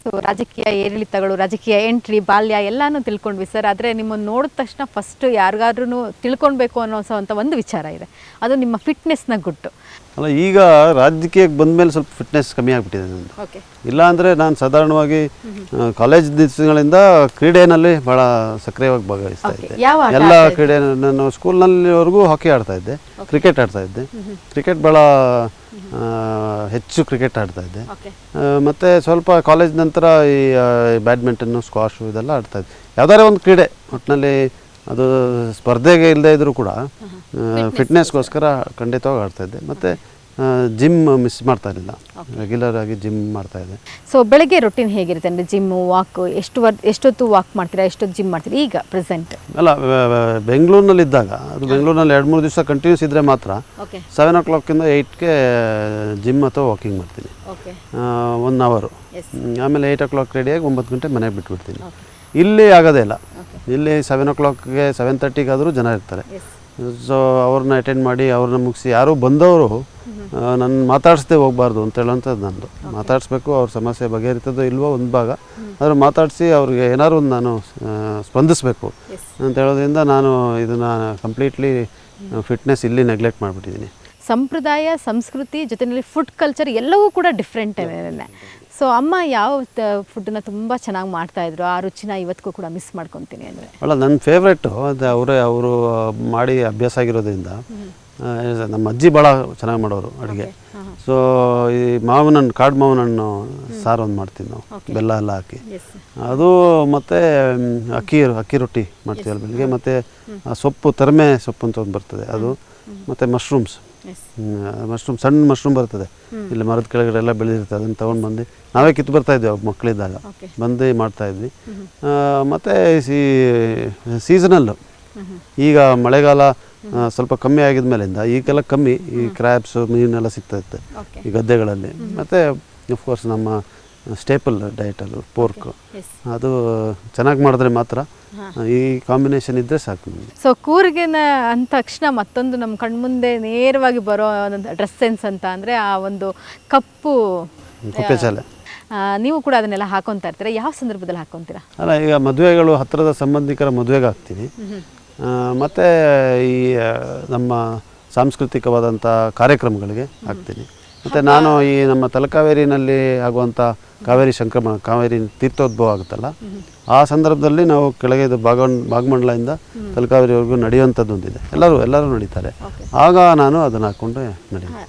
So ರಾಜಕೀಯ ಏರಿಳಿತಗಳು, ರಾಜಕೀಯ ಎಂಟ್ರಿ, ಬಾಲ್ಯ ಎಲ್ಲನೂ ತಿಳ್ಕೊಂಡ್ವಿ ಸರ್. ಆದರೆ ನಿಮ್ಮನ್ನು ನೋಡಿದ ತಕ್ಷಣ ಫಸ್ಟ್ ಯಾರಿಗಾದ್ರೂ ತಿಳ್ಕೊಳ್ಬೇಕು ಅನ್ನೋಂಥ ಒಂದು ವಿಚಾರ ಇದೆ, ಅದು ನಿಮ್ಮ ಫಿಟ್ನೆಸ್ನ ಗುಟ್ಟು. ಅಲ್ಲ, ಈಗ ರಾಜಕೀಯಕ್ಕೆ ಬಂದಮೇಲೆ ಸ್ವಲ್ಪ ಫಿಟ್ನೆಸ್ ಕಮ್ಮಿ ಆಗಿಬಿಟ್ಟಿದೆ ನಂದು. ಓಕೆ. ಇಲ್ಲಾಂದರೆ ನಾನು ಸಾಧಾರಣವಾಗಿ ಕಾಲೇಜ್ ದಿವಸಗಳಿಂದ ಕ್ರೀಡೆಯಲ್ಲಿ ಭಾಳ ಸಕ್ರಿಯವಾಗಿ ಭಾಗವಹಿಸ್ತಾ ಇದ್ದೆ. ಎಲ್ಲ ಕ್ರೀಡೆ, ನಾನು ಸ್ಕೂಲ್ನಲ್ಲಿವರೆಗೂ ಹಾಕಿ ಆಡ್ತಾ ಇದ್ದೆ, ಕ್ರಿಕೆಟ್ ಆಡ್ತಾ ಇದ್ದೆ. ಕ್ರಿಕೆಟ್ ಭಾಳ ಹೆಚ್ಚು ಕ್ರಿಕೆಟ್ ಆಡ್ತಾ ಇದ್ದೆ. ಮತ್ತು ಸ್ವಲ್ಪ ಕಾಲೇಜ್ ನಂತರ ಈ ಬ್ಯಾಡ್ಮಿಂಟನ್ನು, ಸ್ಕ್ವಾಶು ಇದೆಲ್ಲ ಆಡ್ತಾ ಇದ್ದೆ. ಯಾವುದಾದ್ರೂ ಒಂದು ಕ್ರೀಡೆ ಒಟ್ಟಿನಲ್ಲಿ ಅದು ಸ್ಪರ್ಧೆಗೆ ಇಲ್ಲದೇ ಇದ್ದರೂ ಕೂಡ ಫಿಟ್ನೆಸ್ಗೋಸ್ಕರ ಖಂಡಿತವಾಗಿ ಆಡ್ತಾಯಿದ್ದೆ. ಮತ್ತು ಜಿಮ್ ಮಿಸ್ ಮಾಡ್ತಾ ಇರಲಿಲ್ಲ, ರೆಗ್ಯುಲರ್ ಆಗಿ ಜಿಮ್ ಮಾಡ್ತಾಯಿದ್ದೆ. ಸೊ ಬೆಳಗ್ಗೆ ರೊಟೀನ್ ಹೇಗಿರುತ್ತೆ ಅಂದರೆ ಜಿಮ್ಮು, ವಾಕು, ಎಷ್ಟೊತ್ತು ವಾಕ್ ಮಾಡ್ತೀರಾ, ಎಷ್ಟೊತ್ತು ಜಿಮ್ ಮಾಡ್ತೀರಾ ಈಗ ಪ್ರೆಸೆಂಟ್? ಅಲ್ಲ, ಬೆಂಗಳೂರಿನಲ್ಲಿದ್ದಾಗ ಅದು ಬೆಂಗಳೂರಿನಲ್ಲಿ 2-3 ದಿವಸ ಕಂಟಿನ್ಯೂಸ್ ಇದ್ದರೆ ಮಾತ್ರ 7 o'clock 8ಗೆ ಜಿಮ್ ಅಥವಾ ವಾಕಿಂಗ್ ಮಾಡ್ತೀನಿ, 1 hour. ಆಮೇಲೆ 8 o'clock ರೆಡಿಯಾಗಿ 9 ಗಂಟೆ ಮನೆಗೆ ಬಿಟ್ಬಿಡ್ತೀನಿ. ಇಲ್ಲಿ ಆಗೋದೇ ಇಲ್ಲ. ಇಲ್ಲಿ 7 o'clockಗೆ 7:30ಗೆ ಆದರೂ ಜನ ಇರ್ತಾರೆ. ಸೊ ಅವ್ರನ್ನ ಅಟೆಂಡ್ ಮಾಡಿ ಅವ್ರನ್ನ ಮುಗಿಸಿ, ಯಾರು ಬಂದವರು ನನ್ನ ಮಾತಾಡಿಸ್ದೆ ಹೋಗಬಾರ್ದು ಅಂತ ಹೇಳೋಂಥದ್ದು ನಂದು. ಮಾತಾಡಿಸ್ಬೇಕು, ಅವ್ರ ಸಮಸ್ಯೆ ಬಗೆಹರಿತದೋ ಇಲ್ವೋ ಒಂದು ಭಾಗ, ಆದರೆ ಮಾತಾಡಿಸಿ ಅವ್ರಿಗೆ ಏನಾದ್ರು ಒಂದು ನಾನು ಸ್ಪಂದಿಸಬೇಕು ಅಂತ ಹೇಳೋದ್ರಿಂದ ನಾನು ಇದನ್ನು ಕಂಪ್ಲೀಟ್ಲಿ ಫಿಟ್ನೆಸ್ ಇಲ್ಲಿ ನೆಗ್ಲೆಕ್ಟ್ ಮಾಡಿಬಿಟ್ಟಿದ್ದೀನಿ. ಸಂಪ್ರದಾಯ, ಸಂಸ್ಕೃತಿ ಜೊತೆಯಲ್ಲಿ ಫುಡ್ ಕಲ್ಚರ್ ಎಲ್ಲವೂ ಕೂಡ ಡಿಫ್ರೆಂಟ್ ಇದೆ. ಸೊ ಅಮ್ಮ ಯಾವ ಫುಡ್ಡನ್ನ ತುಂಬ ಚೆನ್ನಾಗಿ ಮಾಡ್ತಾಯಿದ್ರು, ಆ ರುಚಿನ ಇವತ್ತಿಗೂ ಕೂಡ ಮಿಸ್ ಮಾಡ್ಕೊತೀನಿ ಅಂದರೆ? ಅಲ್ಲ, ನನ್ನ ಫೇವ್ರೇಟು ಅದು ಅವರು ಮಾಡಿ ಅಭ್ಯಾಸ ಆಗಿರೋದ್ರಿಂದ. ನಮ್ಮ ಅಜ್ಜಿ ಭಾಳ ಚೆನ್ನಾಗಿ ಮಾಡೋರು ಅಡುಗೆ. ಸೊ ಈ ಮಾವಿನಣ್ಣು, ಕಾಡು ಮಾವಿನಣ್ಣು ಸಾರು ಒಂದು ಮಾಡ್ತೀವಿ ನಾವು, ಬೆಲ್ಲ ಎಲ್ಲ ಹಾಕಿ. ಅದು ಮತ್ತು ಅಕ್ಕಿ ರೊಟ್ಟಿ ಮಾಡ್ತೀವಲ್ಲ ಬೆಳಿಗ್ಗೆ. ಮತ್ತು ಸೊಪ್ಪು, ತರಮೆ ಸೊಪ್ಪು ಅಂತ ಒಂದು ಬರ್ತದೆ ಅದು. ಮತ್ತು ಮಶ್ರೂಮ್, ಸಣ್ಣ ಮಶ್ರೂಮ್ ಬರ್ತದೆ, ಇಲ್ಲಿ ಮರದ ಕೆಳಗಡೆ ಎಲ್ಲ ಬೆಳೆದಿರ್ತದೆ. ಅದನ್ನು ತೊಗೊಂಡು ಬಂದು ನಾವೇ ಕಿತ್ತು ಬರ್ತಾಯಿದ್ವಿ ಮಕ್ಕಳಿದ್ದಾಗ, ಬಂದು ಮಾಡ್ತಾಯಿದ್ವಿ. ಮತ್ತು ಸೀಸನಲ್ಲು, ಈಗ ಮಳೆಗಾಲ ಸ್ವಲ್ಪ ಕಮ್ಮಿ ಆಗಿದ ಮೇಲಿಂದ ಈಗೆಲ್ಲ ಕಮ್ಮಿ, ಈ ಕ್ರ್ಯಾಬ್ಸು, ಮೀನೆಲ್ಲ ಸಿಗ್ತಾಯಿತ್ತು ಈ ಗದ್ದೆಗಳಲ್ಲಿ. ಮತ್ತು ಅಫ್ಕೋರ್ಸ್ ನಮ್ಮ ಸ್ಟೇಪಲ್ ಡಯಟಲ್ಲಿ ಪೋರ್ಕ್, ಅದು ಚೆನ್ನಾಗಿ ಮಾಡಿದ್ರೆ ಮಾತ್ರ, ಈ ಕಾಂಬಿನೇಷನ್ ಇದ್ದರೆ ಸಾಕು. ಸೊ ಕೂರ್ಗಿನ ಅಂದ ತಕ್ಷಣ ಮತ್ತೊಂದು ನಮ್ಮ ಕಣ್ಮುಂದೆ ನೇರವಾಗಿ ಬರೋ ಡ್ರೆಸ್ ಸೆನ್ಸ್ ಅಂತ ಅಂದರೆ ಆ ಒಂದು ಕಪ್ಪು ಕುಪ್ಪೆಚಾಲೆ. ನೀವು ಕೂಡ ಅದನ್ನೆಲ್ಲ ಹಾಕೊತಾ ಇರ್ತೀರಾ, ಯಾವ ಸಂದರ್ಭದಲ್ಲಿ ಹಾಕೊತೀರಾ? ಅಲ್ಲ, ಈಗ ಮದುವೆಗಳು, ಹತ್ತಿರದ ಸಂಬಂಧಿಕರ ಮದುವೆಗೆ ಹಾಕ್ತೀನಿ. ಮತ್ತು ಈ ನಮ್ಮ ಸಾಂಸ್ಕೃತಿಕವಾದಂಥ ಕಾರ್ಯಕ್ರಮಗಳಿಗೆ ಹಾಕ್ತೀನಿ. ಮತ್ತು ನಾನು ಈ ನಮ್ಮ ತಲಕಾವೇರಿನಲ್ಲಿ ಆಗುವಂಥ ಕಾವೇರಿ ಸಂಕ್ರಮಣ, ಕಾವೇರಿ ತೀರ್ಥೋದ್ಭವ ಆಗುತ್ತಲ್ಲ, ಆ ಸಂದರ್ಭದಲ್ಲಿ ನಾವು ಕೆಳಗೆ ಭಾಗಮಂಡಲದಿಂದ ತಲಕಾವೇರಿವರೆಗೂ ನಡೆಯುವಂಥದ್ದು ಒಂದಿದೆ, ಎಲ್ಲರೂ ನಡೀತಾರೆ. ಆಗ ನಾನು ಅದನ್ನು ಹಾಕ್ಕೊಂಡು ನಡೀತೀನಿ.